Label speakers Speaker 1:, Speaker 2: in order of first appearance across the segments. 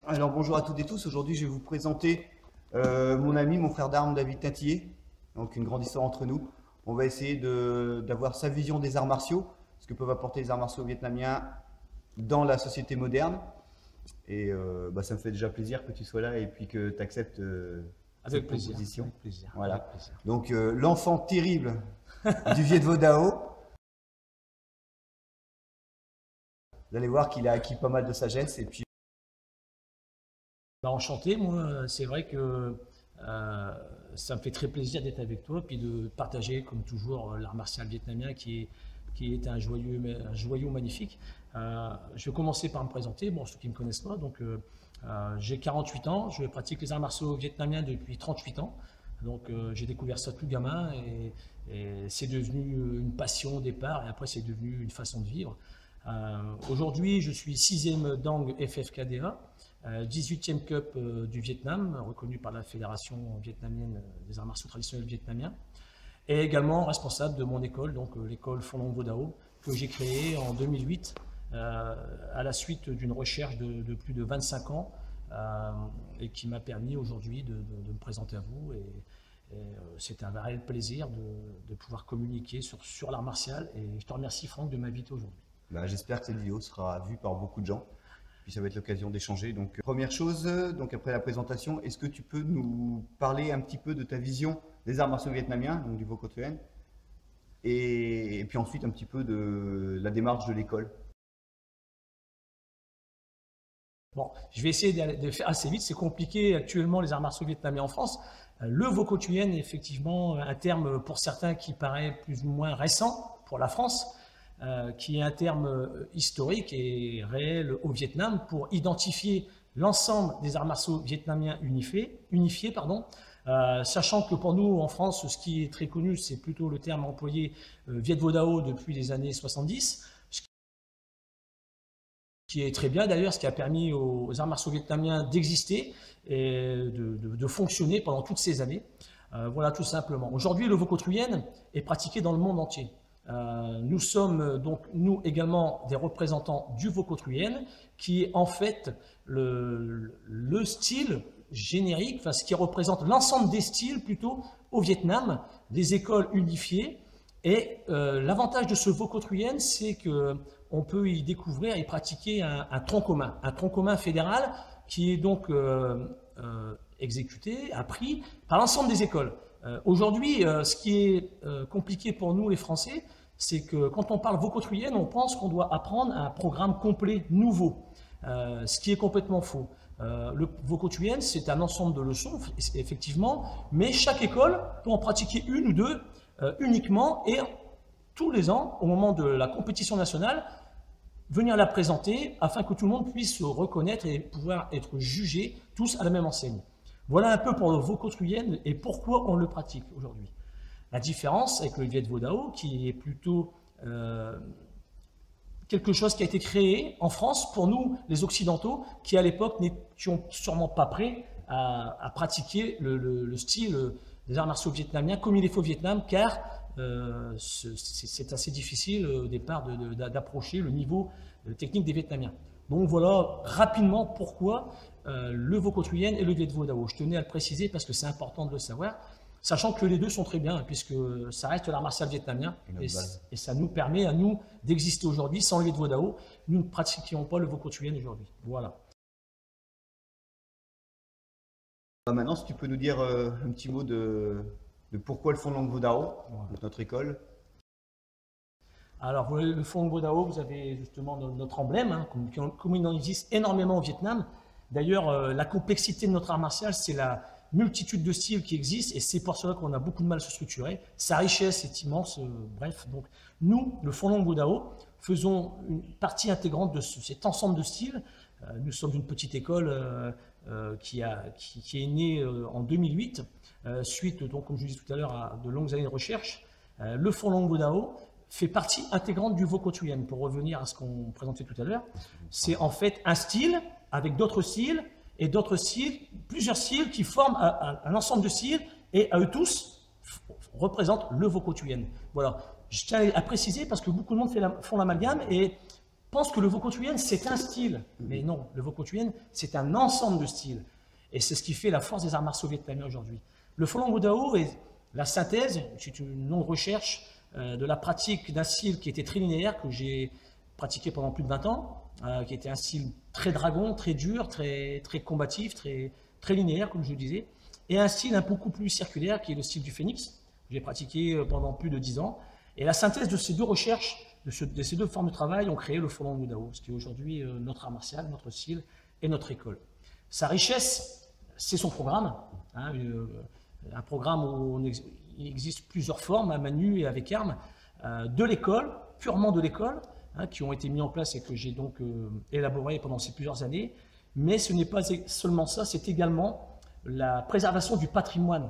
Speaker 1: Alors bonjour à toutes et tous, aujourd'hui je vais vous présenter mon ami, mon frère d'armes David Tintillet, donc une grande histoire entre nous. On va essayer d'avoir sa vision des arts martiaux, ce que peuvent apporter les arts martiaux vietnamiens dans la société moderne. Et ça me fait déjà plaisir que tu sois là et puis que tu acceptes cette proposition.
Speaker 2: Avec plaisir.
Speaker 1: Voilà.
Speaker 2: Avec plaisir.
Speaker 1: Donc l'enfant terrible du Viet Vo Dao. Vous allez voir qu'il a acquis pas mal de sagesse et puis
Speaker 2: Enchanté, moi, c'est vrai que ça me fait très plaisir d'être avec toi, puis de partager, comme toujours, l'art martial vietnamien qui est un joyau magnifique. Je vais commencer par me présenter, bon, ceux qui ne me connaissent pas. Donc, j'ai 48 ans, je pratique les arts martiaux vietnamiens depuis 38 ans. Donc, j'ai découvert ça tout gamin et c'est devenu une passion au départ, et après, c'est devenu une façon de vivre. Aujourd'hui, je suis 6e Dang FFKDA. 18e Cup du Vietnam, reconnu par la Fédération vietnamienne des arts martiaux traditionnels vietnamiens, et également responsable de mon école, donc l'école Phong Vo Dao, que j'ai créée en 2008 à la suite d'une recherche de plus de 25 ans et qui m'a permis aujourd'hui de me présenter à vous. Et c'est un réel plaisir de pouvoir communiquer sur l'art martial, et je te remercie Franck de m'inviter aujourd'hui.
Speaker 1: J'espère que cette vidéo sera vue par beaucoup de gens. Puis ça va être l'occasion d'échanger. Donc, première chose, donc après la présentation, est-ce que tu peux nous parler un petit peu de ta vision des arts martiaux vietnamiens, donc du Vo Co Truyen, et puis ensuite un petit peu de la démarche de l'école?
Speaker 2: Bon, je vais essayer de faire assez vite. C'est compliqué actuellement les arts martiaux vietnamiens en France. Le Vo Co Truyen est effectivement un terme pour certains qui paraît plus ou moins récent pour la France. Qui est un terme historique et réel au Vietnam pour identifier l'ensemble des arts martiaux vietnamiens unifiés, sachant que pour nous en France, ce qui est très connu, c'est plutôt le terme employé Viet Vo Dao depuis les années 70, ce qui est très bien d'ailleurs, ce qui a permis aux arts martiaux vietnamiens d'exister et de fonctionner pendant toutes ces années. Voilà tout simplement. Aujourd'hui, le Vo Co Truyen est pratiqué dans le monde entier. Nous sommes donc, nous également, des représentants du Vo Co Truyen, qui est en fait le style générique, enfin ce qui représente l'ensemble des styles plutôt au Vietnam, des écoles unifiées. Et l'avantage de ce Vo Co Truyen, c'est qu'on peut y découvrir et pratiquer un tronc commun fédéral qui est donc exécuté, appris par l'ensemble des écoles. Aujourd'hui, ce qui est compliqué pour nous les Français, c'est que quand on parle Vo Co Truyen, on pense qu'on doit apprendre un programme complet nouveau, ce qui est complètement faux. Le Vo Co Truyen, c'est un ensemble de leçons, effectivement, mais chaque école peut en pratiquer une ou deux uniquement, et tous les ans, au moment de la compétition nationale, venir la présenter afin que tout le monde puisse se reconnaître et pouvoir être jugés tous à la même enseigne. Voilà un peu pour le Vo Co Truyen et pourquoi on le pratique aujourd'hui. La différence avec le Viet Vo Dao, qui est plutôt quelque chose qui a été créé en France pour nous, les Occidentaux, qui à l'époque n'étions sûrement pas prêts à pratiquer le style des arts martiaux vietnamiens comme il est fait au Vietnam, car c'est assez difficile au départ d'approcher le niveau technique des Vietnamiens. Donc voilà rapidement pourquoi le Vo Co Truyen et le Viet Vo Dao. Je tenais à le préciser parce que c'est important de le savoir, sachant que les deux sont très bien, puisque ça reste l'art martial vietnamien, et ça nous permet à nous d'exister aujourd'hui. Sans le Viet Vo Dao, nous ne pratiquions pas le Vo Co Truyen aujourd'hui. Voilà.
Speaker 1: Maintenant, si tu peux nous dire un petit mot de pourquoi le Phong Vo Dao, notre école.
Speaker 2: Alors, le Phong Vo Dao, vous avez justement notre emblème, hein, comme il en existe énormément au Vietnam. D'ailleurs, la complexité de notre art martial, c'est la multitude de styles qui existent, et c'est pour cela qu'on a beaucoup de mal à se structurer. Sa richesse est immense, bref. Donc, nous, le Phong Vo Dao, faisons une partie intégrante de cet ensemble de styles. Nous sommes une petite école qui est née en 2008, suite, donc, comme je vous disais tout à l'heure, à de longues années de recherche. Le Phong Vo Dao fait partie intégrante du Vo Co Truyen. Pour revenir à ce qu'on présentait tout à l'heure, c'est en fait un style avec d'autres styles, et d'autres styles, plusieurs styles qui forment un ensemble de styles, et à eux tous représentent le Vo Co Truyen. Voilà, je tiens à préciser parce que beaucoup de monde font l'amalgame, et pense que le Wokot Huyen, c'est un style. Mais non, le Wokot Huyen, c'est un ensemble de styles. Et c'est ce qui fait la force des arts martiaux vietnamiens aujourd'hui. Le Falun Dao est la synthèse, c'est une longue recherche de la pratique d'un style qui était très linéaire, que j'ai pratiqué pendant plus de 20 ans, qui était un style très dragon, très dur, très combatif, très linéaire, comme je le disais, et un style un beaucoup plus circulaire, qui est le style du phénix, que j'ai pratiqué pendant plus de 10 ans. Et la synthèse de ces deux recherches, de ces deux formes de travail, ont créé le Falun Dao, ce qui est aujourd'hui notre art martial, notre style et notre école. Sa richesse, c'est son programme, hein, un programme où il existe plusieurs formes, à main nue et avec armes, de l'école, purement de l'école, hein, qui ont été mis en place et que j'ai donc élaboré pendant ces plusieurs années. Mais ce n'est pas seulement ça, c'est également la préservation du patrimoine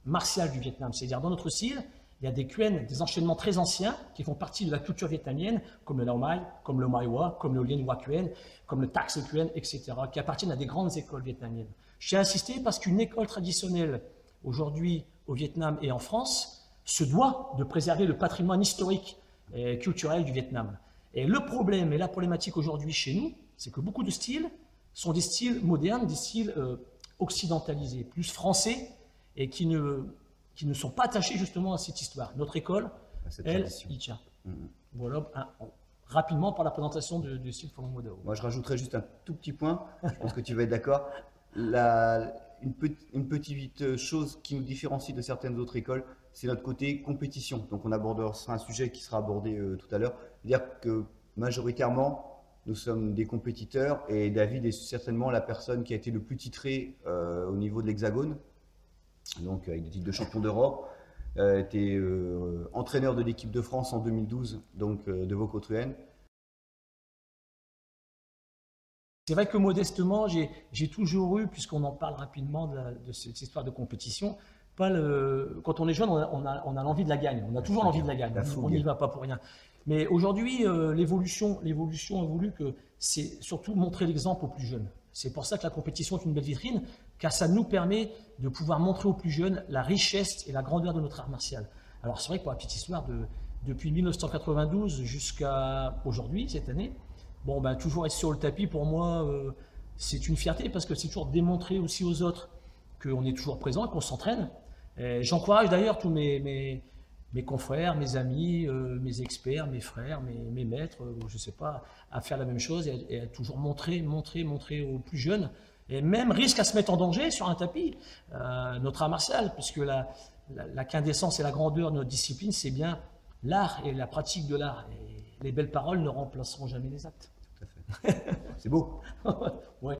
Speaker 2: martial du Vietnam. C'est-à-dire dans notre style, il y a des Kuen, des enchaînements très anciens qui font partie de la culture vietnamienne, comme le Lao Mai, comme le Mai Wa, comme le Lien Hoa Kuen, comme le Tax Kuen, etc., qui appartiennent à des grandes écoles vietnamiennes. J'ai insisté parce qu'une école traditionnelle, aujourd'hui au Vietnam et en France, se doit de préserver le patrimoine historique et culturel du Vietnam. Et le problème et la problématique aujourd'hui chez nous, c'est que beaucoup de styles sont des styles modernes, des styles occidentalisés, plus français, et qui ne sont pas attachés justement à cette histoire. Notre école, elle, y tient. Voilà, rapidement par la présentation du style Falun Dao.
Speaker 1: Moi, je rajouterais juste un tout petit point, je pense que tu vas être d'accord. Une petite chose qui nous différencie de certaines autres écoles, c'est notre côté compétition. Donc on abordera un sujet qui sera abordé tout à l'heure. C'est-à-dire que majoritairement, nous sommes des compétiteurs et David est certainement la personne qui a été le plus titré au niveau de l'Hexagone, donc avec des titres de champion d'Europe, était entraîneur de l'équipe de France en 2012, donc de Wokot Huyen.
Speaker 2: C'est vrai que modestement, j'ai toujours eu, puisqu'on en parle rapidement de cette histoire de compétition, quand on est jeune, on a l'envie de la gagne. On a toujours l'envie de la gagne. On n'y va pas pour rien. Mais aujourd'hui, l'évolution a voulu que c'est surtout montrer l'exemple aux plus jeunes. C'est pour ça que la compétition est une belle vitrine, car ça nous permet de pouvoir montrer aux plus jeunes la richesse et la grandeur de notre art martial. Alors c'est vrai que pour la petite histoire, depuis 1992 jusqu'à aujourd'hui, cette année, bon, ben, toujours être sur le tapis, pour moi, c'est une fierté parce que c'est toujours démontrer aussi aux autres qu'on est toujours présent et qu'on s'entraîne. J'encourage d'ailleurs tous mes confrères, mes amis, mes experts, mes frères, mes maîtres, je ne sais pas, à faire la même chose et à toujours montrer aux plus jeunes. Et même risque à se mettre en danger sur un tapis, notre art martial, puisque la quintessence et la grandeur de notre discipline, c'est bien l'art et la pratique de l'art. Et les belles paroles ne remplaceront jamais les actes.
Speaker 1: Tout à fait. C'est beau.
Speaker 2: Ouais.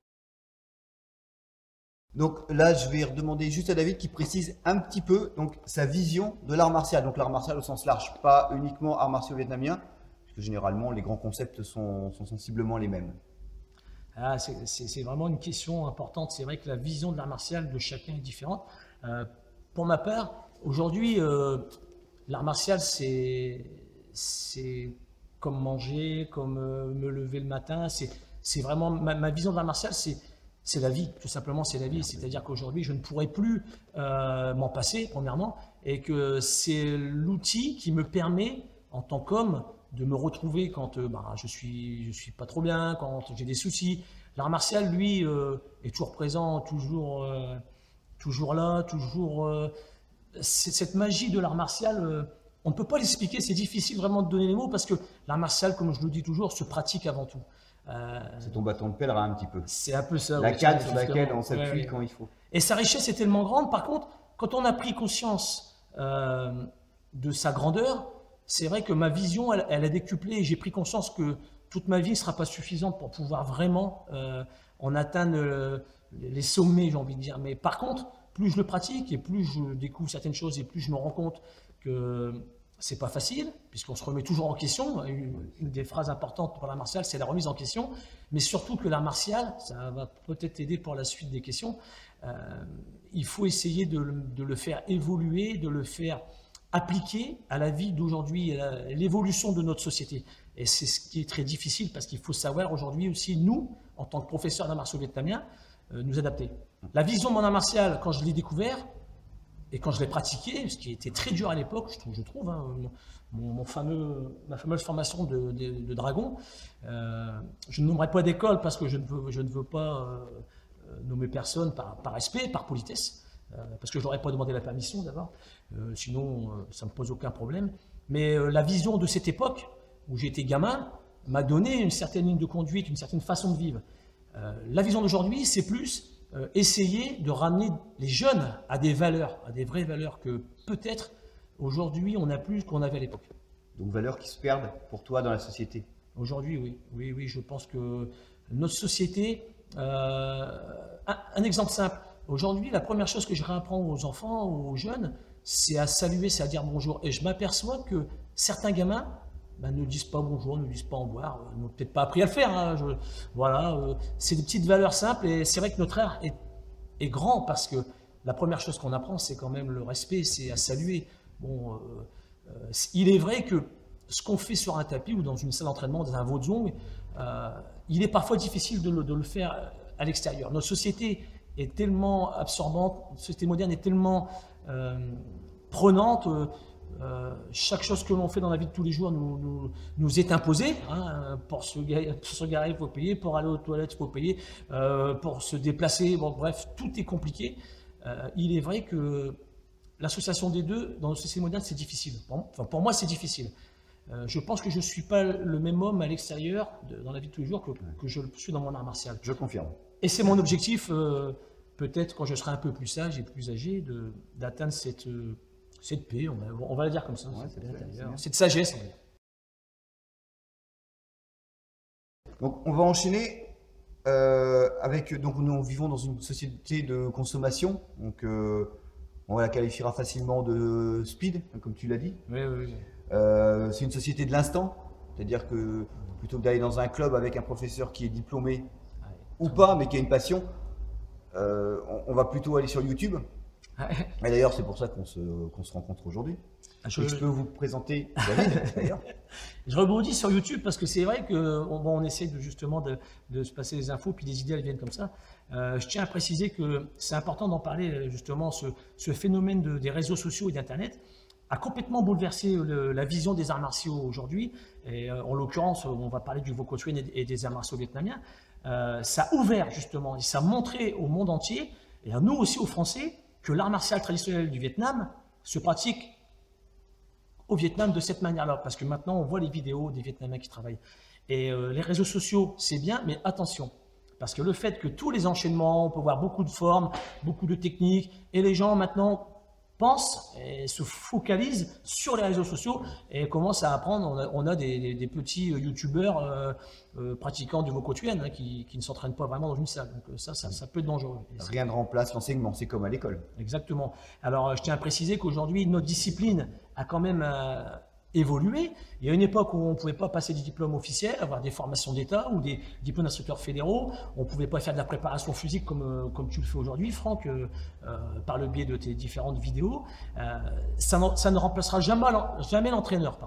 Speaker 1: Donc là, je vais redemander juste à David qui précise un petit peu donc, sa vision de l'art martial. Donc l'art martial au sens large, pas uniquement arts martiaux vietnamiens, puisque généralement les grands concepts sont sensiblement les mêmes.
Speaker 2: Ah, c'est vraiment une question importante. C'est vrai que la vision de l'art martial de chacun est différente. Pour ma part, aujourd'hui, l'art martial, c'est comme manger, comme me lever le matin. C'est vraiment ma vision de l'art martial, c'est la vie, tout simplement, c'est la vie. C'est-à-dire qu'aujourd'hui, je ne pourrais plus m'en passer, premièrement, et que c'est l'outil qui me permet, en tant qu'homme, de me retrouver quand je suis pas trop bien, quand j'ai des soucis. L'art martial, lui, est toujours présent, toujours là, toujours. Cette magie de l'art martial, on ne peut pas l'expliquer, c'est difficile vraiment de donner les mots parce que l'art martial, comme je le dis toujours, se pratique avant tout.
Speaker 1: C'est ton bâton de pèlerin un petit peu.
Speaker 2: C'est un peu ça.
Speaker 1: La canne sur laquelle on s'appuie quand il faut.
Speaker 2: Et sa richesse est tellement grande. Par contre, quand on a pris conscience de sa grandeur, c'est vrai que ma vision, elle a décuplé et j'ai pris conscience que toute ma vie ne sera pas suffisante pour pouvoir vraiment en atteindre les sommets, j'ai envie de dire. Mais par contre, plus je le pratique et plus je découvre certaines choses et plus je me rends compte que c'est pas facile, puisqu'on se remet toujours en question. Une des phrases importantes pour l'art martial, c'est la remise en question, mais surtout que l'art martial, ça va peut-être aider pour la suite des questions, il faut essayer de le faire évoluer, de le faire appliquer à la vie d'aujourd'hui, à l'évolution de notre société. Et c'est ce qui est très difficile, parce qu'il faut savoir aujourd'hui aussi, nous, en tant que professeurs d'art martiaux vietnamiens, nous adapter. La vision de mon art martial, quand je l'ai découvert, Et quand je l'ai pratiqué, ce qui était très dur à l'époque, je trouve hein, ma fameuse formation de dragon, je ne nommerai pas d'école parce que je ne veux pas nommer personne par respect, par politesse, parce que je n'aurais pas demandé la permission d'abord, sinon ça ne me pose aucun problème. Mais la vision de cette époque, où j'étais gamin, m'a donné une certaine ligne de conduite, une certaine façon de vivre. La vision d'aujourd'hui, c'est plus essayer de ramener les jeunes à des valeurs, à des vraies valeurs que peut-être aujourd'hui on n'a plus qu'on avait à l'époque.
Speaker 1: Donc valeurs qui se perdent pour toi dans la société.
Speaker 2: Aujourd'hui, oui. Oui, je pense que notre société, un exemple simple, aujourd'hui la première chose que je réapprends aux enfants, aux jeunes, c'est à saluer, c'est à dire bonjour. Et je m'aperçois que certains gamins ne disent pas bonjour, ne disent pas au revoir, n'ont peut-être pas appris à le faire. Hein, voilà, c'est des petites valeurs simples et c'est vrai que notre art est grand parce que la première chose qu'on apprend, c'est quand même le respect, c'est à saluer. Bon, il est vrai que ce qu'on fait sur un tapis ou dans une salle d'entraînement, dans un Wozong, il est parfois difficile de le faire à l'extérieur. Notre société est tellement absorbante, la société moderne est tellement prenante. Chaque chose que l'on fait dans la vie de tous les jours nous est imposée. Hein. Pour se garer, il faut payer. Pour aller aux toilettes, il faut payer. Pour se déplacer, bon, bref, tout est compliqué. Il est vrai que l'association des deux, dans nos sociétés modernes, c'est difficile. Enfin, pour moi, c'est difficile. Je pense que je ne suis pas le même homme à l'extérieur, dans la vie de tous les jours, que je le suis dans mon art martial.
Speaker 1: Je confirme.
Speaker 2: Et c'est mon objectif, peut-être quand je serai un peu plus sage et plus âgé, d'atteindre cette paix, on va la dire comme ça,
Speaker 1: Ouais,
Speaker 2: cette sagesse.
Speaker 1: Donc on va enchaîner avec, donc nous vivons dans une société de consommation, donc on la qualifiera facilement de speed, comme tu l'as dit.
Speaker 2: Oui.
Speaker 1: C'est une société de l'instant, c'est-à-dire que plutôt que d'aller dans un club avec un professeur qui est diplômé ou pas, mais qui a une passion, on va plutôt aller sur YouTube. Et d'ailleurs, c'est pour ça qu'on se rencontre aujourd'hui. Je peux vous présenter David, d'ailleurs.
Speaker 2: Je rebondis sur YouTube parce que c'est vrai qu'on essaie justement de se passer les infos, puis les idées elles viennent comme ça. Je tiens à préciser que c'est important d'en parler, justement, ce phénomène des réseaux sociaux et d'Internet a complètement bouleversé la vision des arts martiaux aujourd'hui. Et en l'occurrence, on va parler du Wokotsuan et des arts martiaux vietnamiens. Ça a ouvert justement, et ça a montré au monde entier, et à nous aussi aux Français, que l'art martial traditionnel du Vietnam se pratique au Vietnam de cette manière-là, parce que maintenant on voit les vidéos des Vietnamiens qui travaillent. Et les réseaux sociaux, c'est bien, mais attention, parce que le fait que tous les enchaînements, on peut voir beaucoup de formes, beaucoup de techniques, et les gens maintenant pensent et se focalisent sur les réseaux sociaux et commencent à apprendre. On a des petits youtubeurs pratiquants du Wokotsuan hein, qui ne s'entraînent pas vraiment dans une salle. Donc ça peut être dangereux.
Speaker 1: Rien ne remplace l'enseignement, c'est comme à l'école.
Speaker 2: Exactement. Alors je tiens à préciser qu'aujourd'hui, notre discipline a quand même évolué. Il y a une époque où on ne pouvait pas passer des diplômes officiels, avoir des formations d'État ou des diplômes d'instructeurs fédéraux. On ne pouvait pas faire de la préparation physique comme tu le fais aujourd'hui, Franck, par le biais de tes différentes vidéos. Ça ne remplacera jamais l'entraîneur.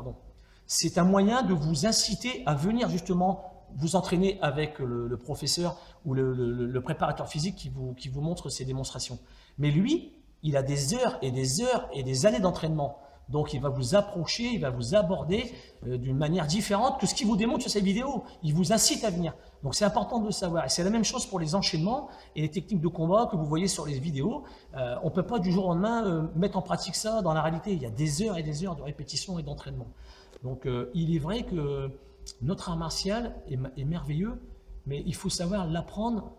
Speaker 2: C'est un moyen de vous inciter à venir justement vous entraîner avec le professeur ou le préparateur physique qui vous montre ses démonstrations. Mais lui, il a des heures et des heures et des années d'entraînement. Donc il va vous approcher, il va vous aborder d'une manière différente que ce qu'il vous démontre sur ses vidéos. Il vous incite à venir. Donc c'est important de le savoir. Et c'est la même chose pour les enchaînements et les techniques de combat que vous voyez sur les vidéos. On ne peut pas du jour au lendemain mettre en pratique ça dans la réalité. Il y a des heures et des heures de répétition et d'entraînement. Donc il est vrai que notre art martial est merveilleux, mais il faut savoir l'apprendre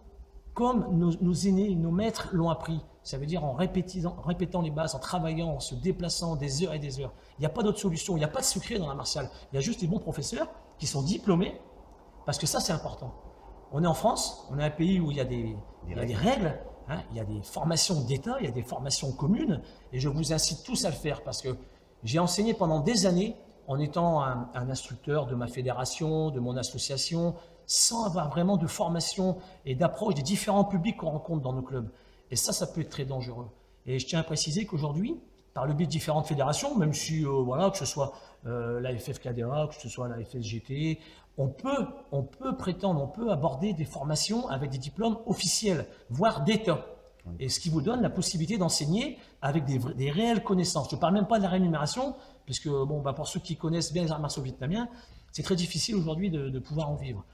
Speaker 2: comme nos aînés, nos maîtres l'ont appris. Ça veut dire en répétant les bases, en travaillant, en se déplaçant des heures et des heures. Il n'y a pas d'autre solution, il n'y a pas de secret dans la martial. Il y a juste des bons professeurs qui sont diplômés, parce que ça c'est important. On est en France, on est un pays où il y a des règles, hein, il y a des formations d'État, il y a des formations communes, et je vous incite tous à le faire, parce que j'ai enseigné pendant des années, en étant un instructeur de ma fédération, de mon association, sans avoir vraiment de formation et d'approche des différents publics qu'on rencontre dans nos clubs. Et ça peut être très dangereux. Et je tiens à préciser qu'aujourd'hui, par le biais de différentes fédérations, même si, voilà, que ce soit la FFKDA, que ce soit la FSGT, on peut prétendre, on peut aborder des formations avec des diplômes officiels, voire d'État. Et ce qui vous donne la possibilité d'enseigner avec des réelles connaissances. Je ne parle même pas de la rémunération, puisque bon, bah, pour ceux qui connaissent bien les arts martiaux vietnamiens, c'est très difficile aujourd'hui de pouvoir en vivre.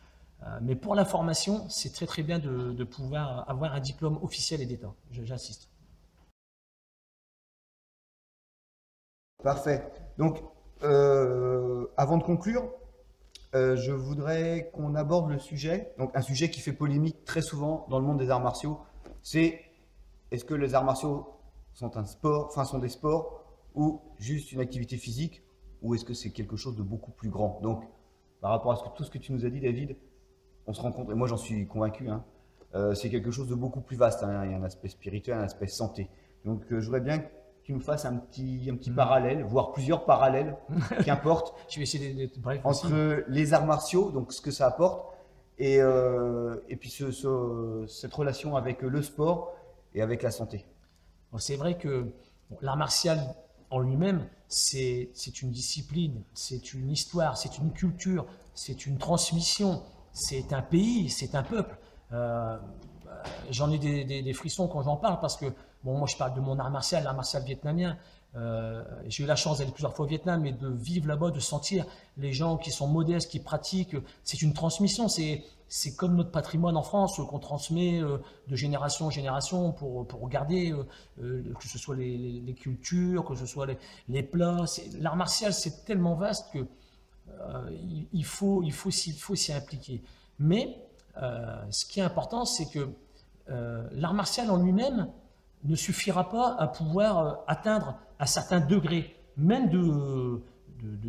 Speaker 2: Mais pour la formation, c'est très très bien de pouvoir avoir un diplôme officiel et d'État. J'insiste.
Speaker 1: Parfait. Donc, avant de conclure, je voudrais qu'on aborde le sujet, donc un sujet qui fait polémique très souvent dans le monde des arts martiaux, c'est est-ce que les arts martiaux sont un sport, enfin sont des sports ou juste une activité physique, ou est-ce que c'est quelque chose de beaucoup plus grand? Donc, par rapport à tout ce que tu nous as dit, David, on se rend compte, et moi j'en suis convaincu, hein, c'est quelque chose de beaucoup plus vaste, hein, il y a un aspect spirituel, un aspect santé. Donc, je voudrais bien que tu nous fasses un petit parallèle, voire plusieurs parallèles, qu'importe,
Speaker 2: Je vais essayer d'être bref
Speaker 1: entre
Speaker 2: aussi.
Speaker 1: les arts martiaux, donc ce que ça apporte, et puis cette relation avec le sport et avec la santé.
Speaker 2: Bon, c'est vrai que bon, l'art martial en lui-même, c'est une discipline, c'est une histoire, c'est une culture, c'est une transmission, c'est un pays, c'est un peuple. J'en ai des frissons quand j'en parle parce que bon, moi je parle de mon art martial, l'art martial vietnamien. J'ai eu la chance d'aller plusieurs fois au Vietnam et de vivre là-bas, de sentir les gens qui sont modestes, qui pratiquent. C'est une transmission, c'est comme notre patrimoine en France qu'on transmet de génération en génération pour garder que ce soit les cultures, que ce soit les plats. L'art martial, c'est tellement vaste que il faut s'y impliquer. Mais ce qui est important, c'est que l'art martial en lui-même ne suffira pas à pouvoir atteindre un certain degré, même de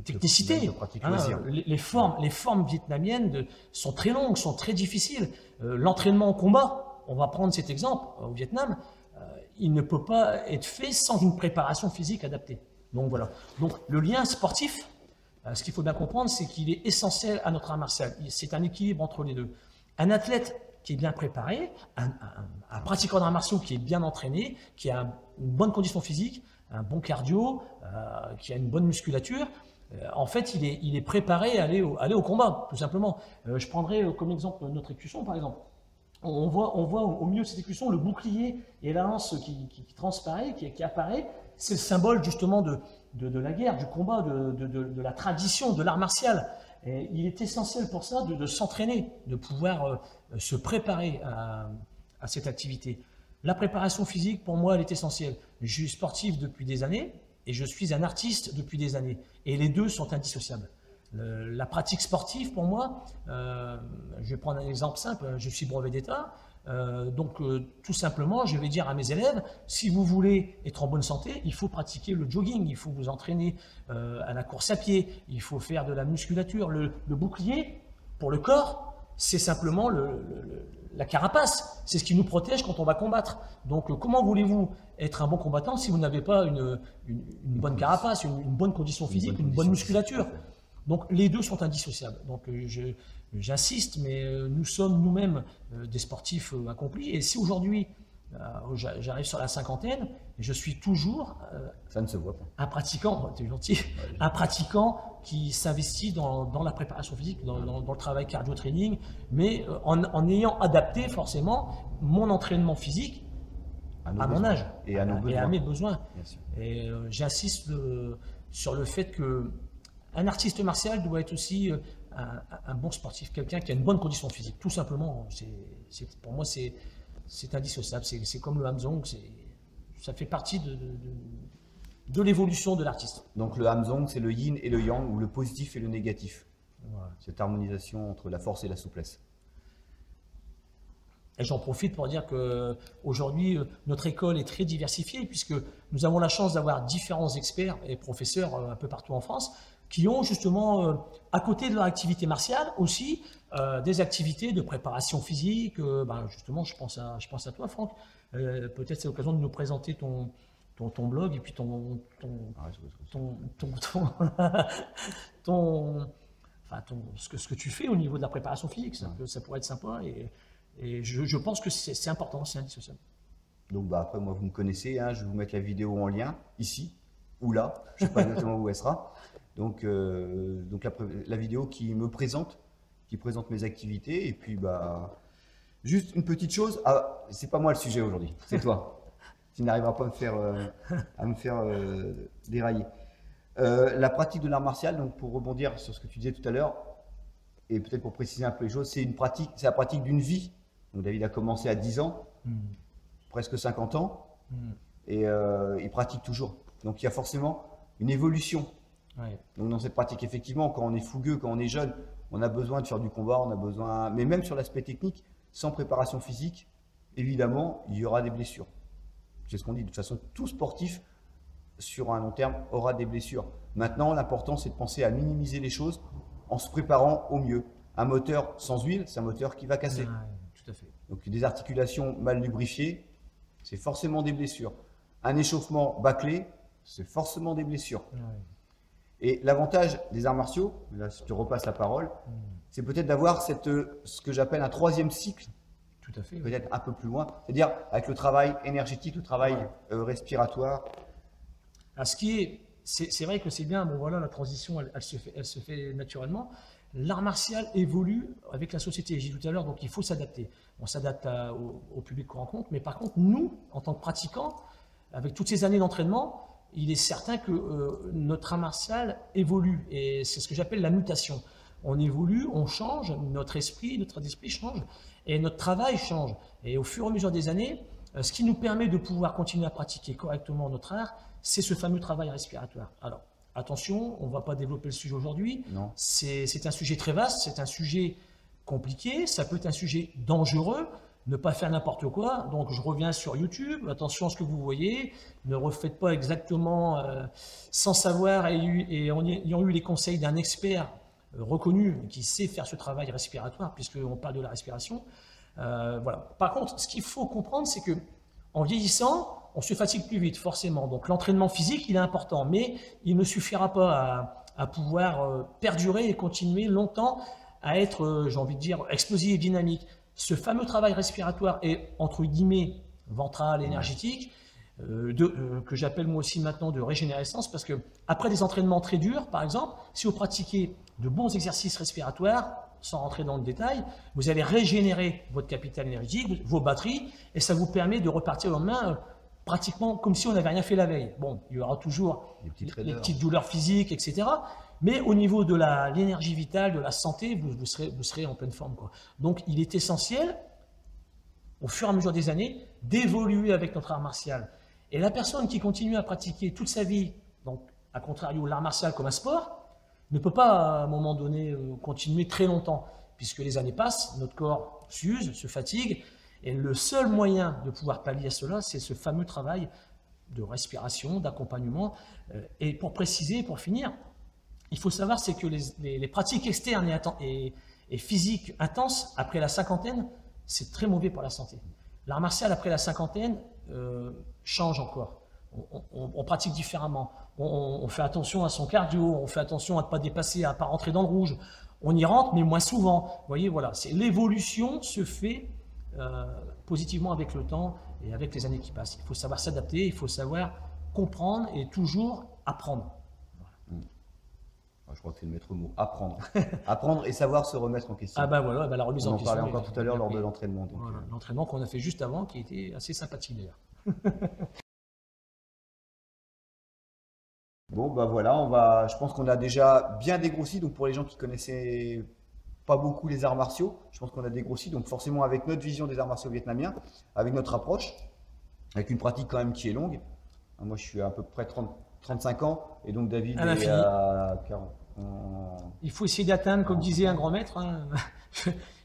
Speaker 2: technicité.
Speaker 1: De pratique
Speaker 2: Hein,
Speaker 1: loisir.
Speaker 2: les formes vietnamiennes sont très longues, sont très difficiles. L'entraînement au combat, on va prendre cet exemple au Vietnam, il ne peut pas être fait sans une préparation physique adaptée. Donc voilà. Donc le lien sportif, ce qu'il faut bien comprendre, c'est qu'il est essentiel à notre art martial. C'est un équilibre entre les deux. Un athlète qui est bien préparé, un pratiquant d'arts martiaux qui est bien entraîné, qui a une bonne condition physique, un bon cardio, qui a une bonne musculature, en fait, il est préparé à aller au combat, tout simplement. Je prendrai comme exemple notre écusson, par exemple. On voit au milieu de cette écusson le bouclier et la lance qui transparaît, qui apparaît. C'est le symbole justement de la guerre, du combat, de la tradition, de l'art martial. Et il est essentiel pour ça de s'entraîner, de pouvoir se préparer à cette activité. La préparation physique, pour moi, elle est essentielle. Je suis sportif depuis des années et je suis un artiste depuis des années. Et les deux sont indissociables. La pratique sportive, pour moi, je vais prendre un exemple simple, je suis brevet d'État. Donc, tout simplement, je vais dire à mes élèves, si vous voulez être en bonne santé, il faut pratiquer le jogging, il faut vous entraîner à la course à pied, il faut faire de la musculature. Le bouclier, pour le corps, c'est simplement la carapace. C'est ce qui nous protège quand on va combattre. Donc, comment voulez-vous être un bon combattant si vous n'avez pas une bonne carapace, une bonne condition physique, une bonne musculature? Donc les deux sont indissociables. Donc j'insiste, mais nous sommes nous-mêmes des sportifs accomplis. Et si aujourd'hui j'arrive sur la cinquantaine, je suis toujours
Speaker 1: Ça ne se voit pas.
Speaker 2: un pratiquant, t'es gentil, un pratiquant qui s'investit dans la préparation physique, dans le travail cardio-training, mais en ayant adapté forcément mon entraînement physique à mon âge
Speaker 1: et à nos besoins.
Speaker 2: Et à mes besoins.
Speaker 1: Bien sûr.
Speaker 2: Et j'insiste sur le fait que un artiste martial doit être aussi un bon sportif, quelqu'un qui a une bonne condition physique. Tout simplement, pour moi, c'est indissociable. C'est comme le Hamzong, ça fait partie de l'évolution de l'artiste.
Speaker 1: Donc le Hamzong, c'est le yin et le yang, ou le positif et le négatif.
Speaker 2: Voilà.
Speaker 1: Cette harmonisation entre la force et la souplesse.
Speaker 2: Et j'en profite pour dire qu'aujourd'hui, notre école est très diversifiée, puisque nous avons la chance d'avoir différents experts et professeurs un peu partout en France, qui ont justement, à côté de leur activité martiale, aussi des activités de préparation physique. Justement, je pense à toi, Franck. Peut-être c'est l'occasion de nous présenter ton blog et puis ce que tu fais au niveau de la préparation physique. Ça pourrait être sympa et je pense que c'est important, c'est indissociable.
Speaker 1: Donc après, moi, vous me connaissez, hein, je vais vous mettre la vidéo en lien, ici ou là, je ne sais pas exactement où elle sera. Donc la vidéo qui présente mes activités, et puis Juste une petite chose, c'est pas moi le sujet aujourd'hui, c'est toi. Tu n'arriveras pas à me faire dérailler. La pratique de l'art martial, donc pour rebondir sur ce que tu disais tout à l'heure, et peut-être pour préciser un peu les choses, c'est la pratique d'une vie. Donc David a commencé à 10 ans, presque 50 ans, et il pratique toujours. Donc il y a forcément une évolution.
Speaker 2: Ouais.
Speaker 1: Donc dans cette pratique, effectivement, quand on est fougueux, quand on est jeune, on a besoin de faire du combat, on a besoin, mais même sur l'aspect technique, sans préparation physique, évidemment, il y aura des blessures. C'est ce qu'on dit, de toute façon, tout sportif, sur un long terme, aura des blessures. Maintenant, l'important, c'est de penser à minimiser les choses en se préparant au mieux. Un moteur sans huile, c'est un moteur qui va casser.
Speaker 2: Ouais, tout à fait.
Speaker 1: Donc des articulations mal lubrifiées, c'est forcément des blessures. Un échauffement bâclé, c'est forcément des blessures.
Speaker 2: Ouais.
Speaker 1: Et l'avantage des arts martiaux, là je te repasse la parole, c'est peut-être d'avoir ce que j'appelle un troisième cycle,
Speaker 2: Tout à fait.
Speaker 1: peut-être un peu plus loin, c'est-à-dire avec le travail énergétique, le travail respiratoire.
Speaker 2: Alors, c'est vrai que c'est bien, bon voilà, la transition, elle se fait naturellement. L'art martial évolue avec la société, j'ai dit tout à l'heure, donc il faut s'adapter. On s'adapte au public qu'on rencontre, mais par contre, nous, en tant que pratiquants, avec toutes ces années d'entraînement, il est certain que notre art martial évolue, et c'est ce que j'appelle la mutation. On évolue, on change, notre esprit change, et notre travail change. Et au fur et à mesure des années, ce qui nous permet de pouvoir continuer à pratiquer correctement notre art, c'est ce fameux travail respiratoire. Alors, attention, on ne va pas développer le sujet aujourd'hui. C'est un sujet très vaste, c'est un sujet compliqué, ça peut être un sujet dangereux. Ne pas faire n'importe quoi. Donc, je reviens sur YouTube. Attention à ce que vous voyez. Ne refaites pas exactement sans savoir et en ayant eu les conseils d'un expert reconnu qui sait faire ce travail respiratoire, puisqu'on parle de la respiration. Voilà. Par contre, ce qu'il faut comprendre, c'est que en vieillissant, on se fatigue plus vite, forcément. Donc, l'entraînement physique, il est important, mais il ne suffira pas à pouvoir perdurer et continuer longtemps à être, j'ai envie de dire, explosif et dynamique. Ce fameux travail respiratoire et entre guillemets ventral, énergétique, que j'appelle moi aussi maintenant de régénérescence, parce que après des entraînements très durs, par exemple, si vous pratiquez de bons exercices respiratoires, sans rentrer dans le détail, vous allez régénérer votre capital énergétique, vos batteries, et ça vous permet de repartir le lendemain pratiquement comme si on n'avait rien fait la veille. Bon, il y aura toujours les petites douleurs physiques, etc. Mais au niveau de l'énergie vitale, de la santé, vous serez en pleine forme, quoi. Donc, il est essentiel, au fur et à mesure des années, d'évoluer avec notre art martial. Et la personne qui continue à pratiquer toute sa vie, donc, à contrario, l'art martial comme un sport, ne peut pas, à un moment donné, continuer très longtemps, puisque les années passent, notre corps s'use, se fatigue, et le seul moyen de pouvoir pallier à cela, c'est ce fameux travail de respiration, d'accompagnement. Et pour préciser, pour finir, il faut savoir, c'est que les pratiques externes et physiques intenses, après la cinquantaine, c'est très mauvais pour la santé. L'art martial, après la cinquantaine, change encore. On pratique différemment. On fait attention à son cardio, on fait attention à ne pas dépasser, à ne pas rentrer dans le rouge. On y rentre, mais moins souvent. Vous voyez, voilà, l'évolution se fait positivement avec le temps et avec les années qui passent. Il faut savoir s'adapter, il faut savoir comprendre et toujours apprendre.
Speaker 1: Je crois que c'est le maître mot, apprendre. Apprendre et savoir se remettre en question.
Speaker 2: Ah bah voilà, la remise en question.
Speaker 1: On en parlait encore tout à l'heure lors de l'entraînement.
Speaker 2: Voilà, l'entraînement qu'on a fait juste avant, qui était assez sympathique d'ailleurs.
Speaker 1: Bon, bah voilà, je pense qu'on a déjà bien dégrossi. Donc pour les gens qui connaissaient pas beaucoup les arts martiaux, je pense qu'on a dégrossi. Donc forcément avec notre vision des arts martiaux vietnamiens, avec notre approche, avec une pratique quand même qui est longue. Moi je suis à peu près 35 ans et donc David est à 40.
Speaker 2: Il faut essayer d'atteindre, comme disait un grand maître, hein,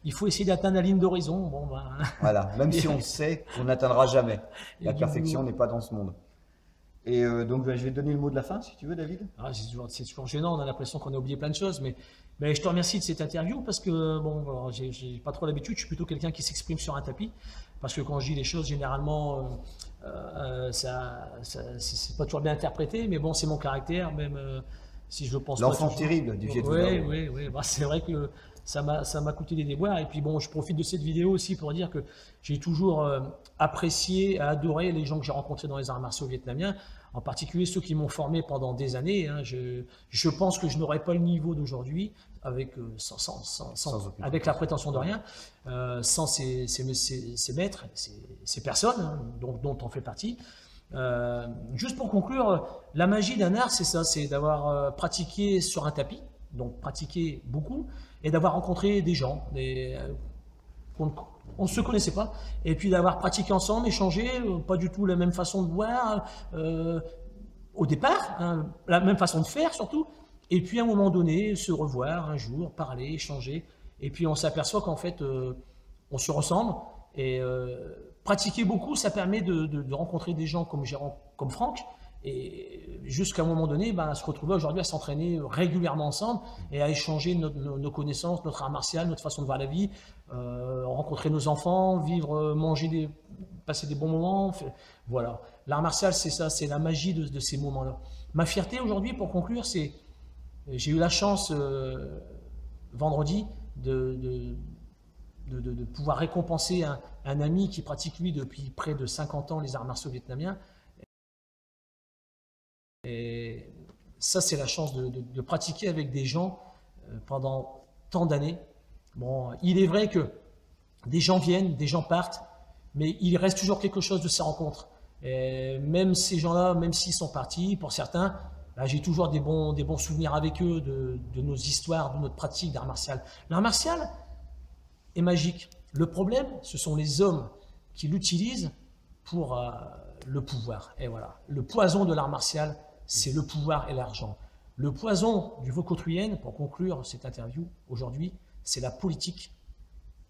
Speaker 2: il faut essayer d'atteindre la ligne d'horizon. Bon, ben...
Speaker 1: Voilà, même si on sait qu'on n'atteindra jamais. La perfection n'est pas dans ce monde. Et donc je vais te donner le mot de la fin si tu veux, David.
Speaker 2: C'est toujours gênant, on a l'impression qu'on a oublié plein de choses, mais je te remercie de cette interview parce que bon, j'ai pas trop l'habitude, je suis plutôt quelqu'un qui s'exprime sur un tapis, parce que quand je dis les choses, généralement, c'est pas toujours bien interprété, mais bon, c'est mon caractère, même si je le pense pas.
Speaker 1: L'enfant terrible du Vietnam.
Speaker 2: Oui, bah, c'est vrai que ça m'a coûté des déboires. Et puis bon, je profite de cette vidéo aussi pour dire que j'ai toujours apprécié, adoré les gens que j'ai rencontrés dans les arts martiaux vietnamiens. en particulier ceux qui m'ont formé pendant des années. Hein. Je pense que je n'aurais pas le niveau d'aujourd'hui avec, avec la prétention de rien, sans ces maîtres, ces personnes hein, dont on fait partie. Juste pour conclure, la magie d'un art, c'est ça, c'est d'avoir pratiqué sur un tapis, donc pratiqué beaucoup, et d'avoir rencontré des gens, on ne se connaissait pas, et puis d'avoir pratiqué ensemble, échangé, pas du tout la même façon de voir au départ, hein, la même façon de faire surtout, et puis à un moment donné, se revoir un jour, parler, échanger, et puis on s'aperçoit qu'en fait, on se ressemble, et pratiquer beaucoup, ça permet de rencontrer des gens comme Franck, et jusqu'à un moment donné, ben, à se retrouver aujourd'hui à s'entraîner régulièrement ensemble et à échanger nos connaissances, notre art martial, notre façon de voir la vie, rencontrer nos enfants, vivre, manger, passer des bons moments. Voilà. L'art martial, c'est ça, c'est la magie de ces moments-là. Ma fierté aujourd'hui, pour conclure, c'est j'ai eu la chance vendredi de pouvoir récompenser un ami qui pratique lui depuis près de 50 ans les arts martiaux vietnamiens. Et ça, c'est la chance de pratiquer avec des gens pendant tant d'années. Bon, il est vrai que des gens viennent, des gens partent, mais il reste toujours quelque chose de ces rencontres. Et même ces gens-là, même s'ils sont partis, pour certains, bah, j'ai toujours des bons souvenirs avec eux de nos histoires, de notre pratique d'art martial. L'art martial est magique. Le problème, ce sont les hommes qui l'utilisent pour le pouvoir. Et voilà, le poison de l'art martial, c'est le pouvoir et l'argent. Le poison du Vaucautrienne, pour conclure cette interview aujourd'hui, c'est la politique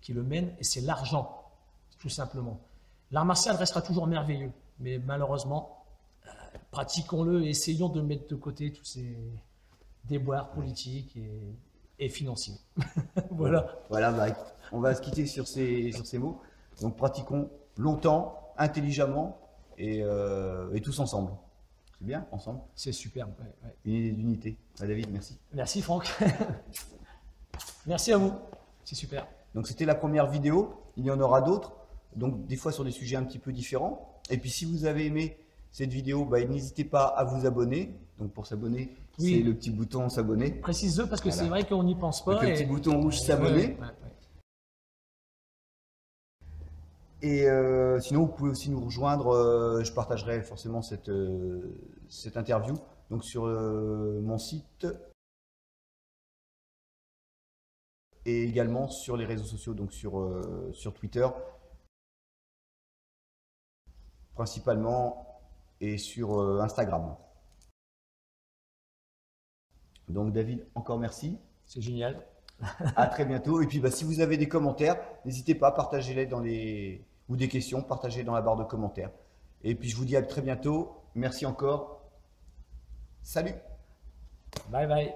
Speaker 2: qui le mène et c'est l'argent, tout simplement. L'art martial restera toujours merveilleux, mais malheureusement, pratiquons-le et essayons de mettre de côté tous ces déboires politiques et financiers. Voilà.
Speaker 1: Voilà, bah, on va se quitter sur ces mots. Donc pratiquons longtemps, intelligemment et tous ensemble. C'est bien, ensemble.
Speaker 2: C'est superbe. Ouais, ouais.
Speaker 1: Une idée d'unité. Ah, David, merci.
Speaker 2: Merci Franck. Merci à vous. C'est super.
Speaker 1: Donc c'était la première vidéo. Il y en aura d'autres. Donc des fois sur des sujets un petit peu différents. Et puis si vous avez aimé cette vidéo, bah, n'hésitez pas à vous abonner. Donc pour s'abonner, oui, c'est le petit bouton s'abonner.
Speaker 2: Précise-le parce que voilà, c'est vrai qu'on n'y pense pas.
Speaker 1: Donc, le petit bouton rouge s'abonner. Ouais. Et sinon, vous pouvez aussi nous rejoindre. Je partagerai forcément cette interview donc sur mon site et également sur les réseaux sociaux, donc sur Twitter principalement et sur Instagram. Donc David, encore merci.
Speaker 2: C'est génial.
Speaker 1: À très bientôt. Et puis bah, si vous avez des commentaires, n'hésitez pas à partager-les ou des questions, partagez dans la barre de commentaires. Et puis je vous dis à très bientôt. Merci encore. Salut.
Speaker 2: Bye bye.